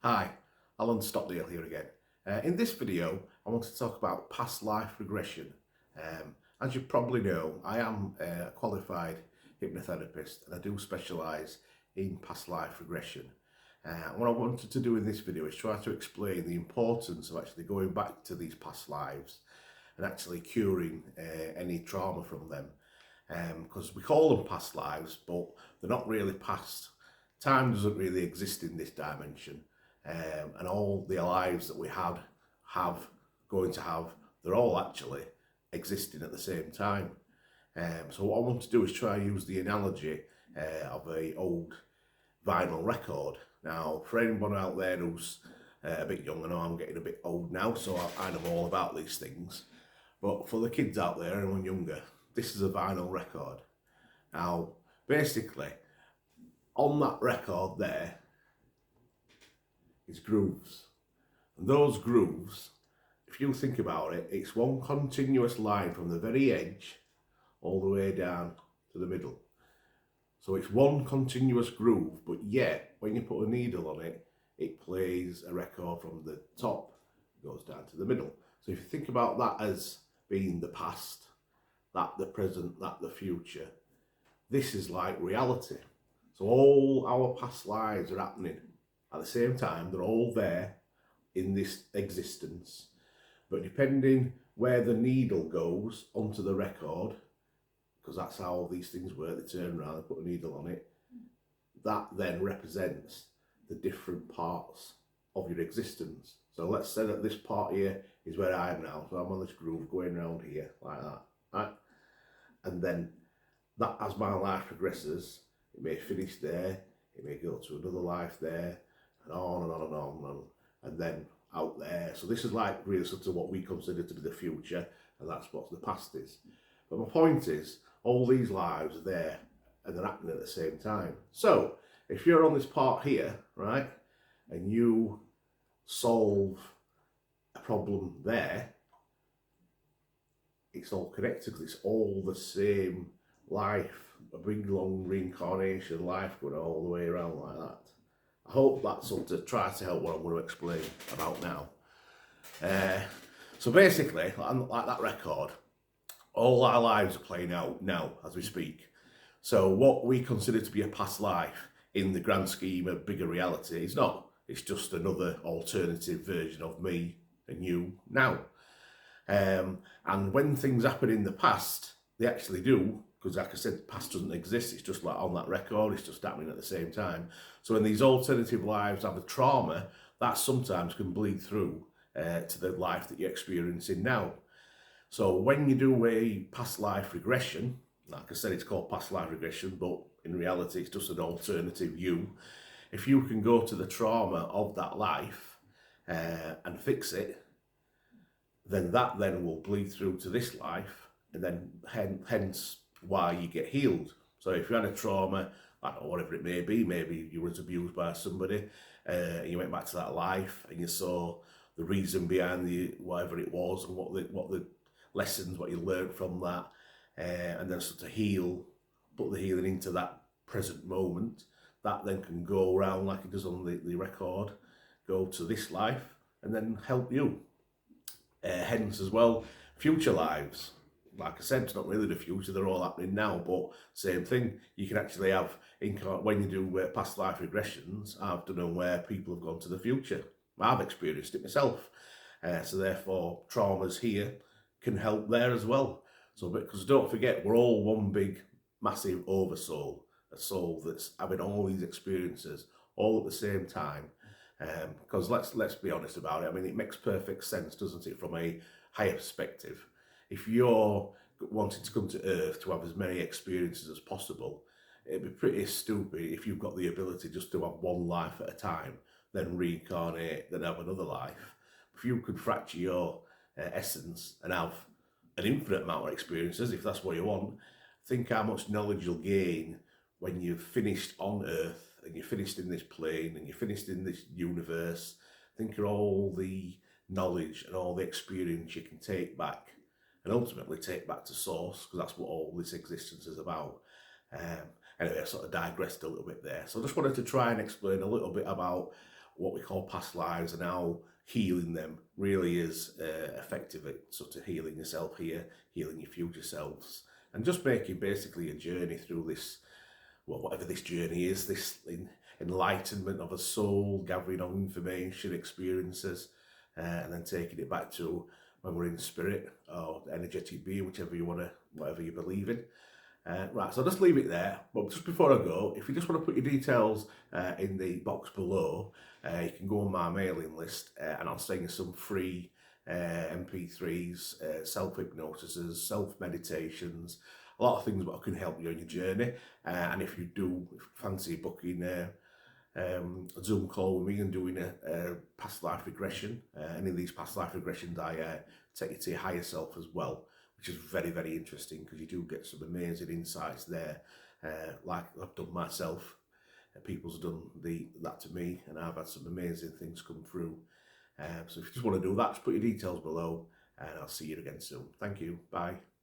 Hi, Alan Stockdale here again. In this video, I want to talk about past life regression. As you probably know, I am a qualified hypnotherapist and I do specialise in past life regression. What I wanted to do in this video is try to explain the importance of actually going back to these past lives and actually curing any trauma from them. Because we call them past lives, but they're not really past. Time doesn't really exist in this dimension. And all the lives that we going to have, they're all actually existing at the same time. So what I want to do is try and use the analogy of an old vinyl record. Now, for anyone out there who's a bit young, I know I'm getting a bit old now, so I know all about these things. But for the kids out there, anyone younger, this is a vinyl record. Now, basically, on that record there, is grooves. And those grooves, if you think about it, it's one continuous line from the very edge all the way down to the middle. So it's one continuous groove, but yet when you put a needle on it, it plays a record from the top, goes down to the middle. So if you think about that as being the past, that the present, that the future, this is like reality. So all our past lives are happening at the same time. They're all there in this existence, but depending where the needle goes onto the record, because that's how all these things work, they turn around, they put a needle on it, that then represents the different parts of your existence. So let's say that this part here is where I am now, so I'm on this groove going around here like that, right? And then that, as my life progresses, it may finish there, it may go to another life there, and on and on and on, and then out there. So this is like really sort of what we consider to be the future, and that's what the past is. But my point is, all these lives are there, and they're happening at the same time. So if you're on this part here, right, and you solve a problem there, it's all connected because it's all the same life, a big long reincarnation life going all the way around like that. I hope that sort of tries to help what I'm going to explain about now. So basically, like that record, all our lives are playing out now as we speak. So what we consider to be a past life in the grand scheme of bigger reality is not. It's just another alternative version of me and you now. And when things happen in the past, they actually do, because like I said, the past doesn't exist. It's just like on that record, it's just happening at the same time. So in these alternative lives have a trauma, that sometimes can bleed through to the life that you're experiencing now. So when you do a past life regression, like I said, it's called past life regression, but in reality, it's just an alternative you. If you can go to the trauma of that life and fix it, then that then will bleed through to this life, and then hence why you get healed. So if you had a trauma, I don't know, whatever it may be, maybe you was abused by somebody, you went back to that life and you saw the reason behind whatever it was and what the lessons, what you learned from that, and then sort of put the healing into that present moment, that then can go around like it does on the record, go to this life and then help you. Hence as well, future lives. Like I said, it's not really the future, they're all happening now, but same thing. You can actually have, when you do past life regressions, I've done them where people have gone to the future. I've experienced it myself. So therefore, traumas here can help there as well. So, because don't forget, we're all one big, massive oversoul, a soul that's having all these experiences all at the same time. Because let's be honest about it. I mean, it makes perfect sense, doesn't it, from a higher perspective. If you're wanting to come to Earth to have as many experiences as possible, it'd be pretty stupid if you've got the ability just to have one life at a time, then reincarnate, then have another life. If you could fracture your essence and have an infinite amount of experiences, if that's what you want, think how much knowledge you'll gain when you've finished on Earth and you're finished in this plane and you're finished in this universe. Think of all the knowledge and all the experience you can take back and ultimately take back to source, because that's what all this existence is about. Anyway, I sort of digressed a little bit there. So I just wanted to try and explain a little bit about what we call past lives and how healing them really is effective at sort of healing yourself here, healing your future selves, and just making basically a journey through this, well, whatever this journey is, this enlightenment of a soul, gathering on information, experiences, and then taking it back to when we're in spirit or energetic being, whichever you want to, whatever you believe in. Right, so I'll just leave it there. But just before I go, if you just want to put your details in the box below, you can go on my mailing list and I'll send you some free MP3s, self-hypnoses, self-meditations, a lot of things that can help you on your journey. And if you do fancy booking a Zoom call with me and doing a past life regression, any of these past life regressions, I take you to your higher self as well, which is very, very interesting because you do get some amazing insights there, like I've done myself. People's done that to me, and I've had some amazing things come through. So if you just want to do that, just put your details below, and I'll see you again soon. Thank you. Bye.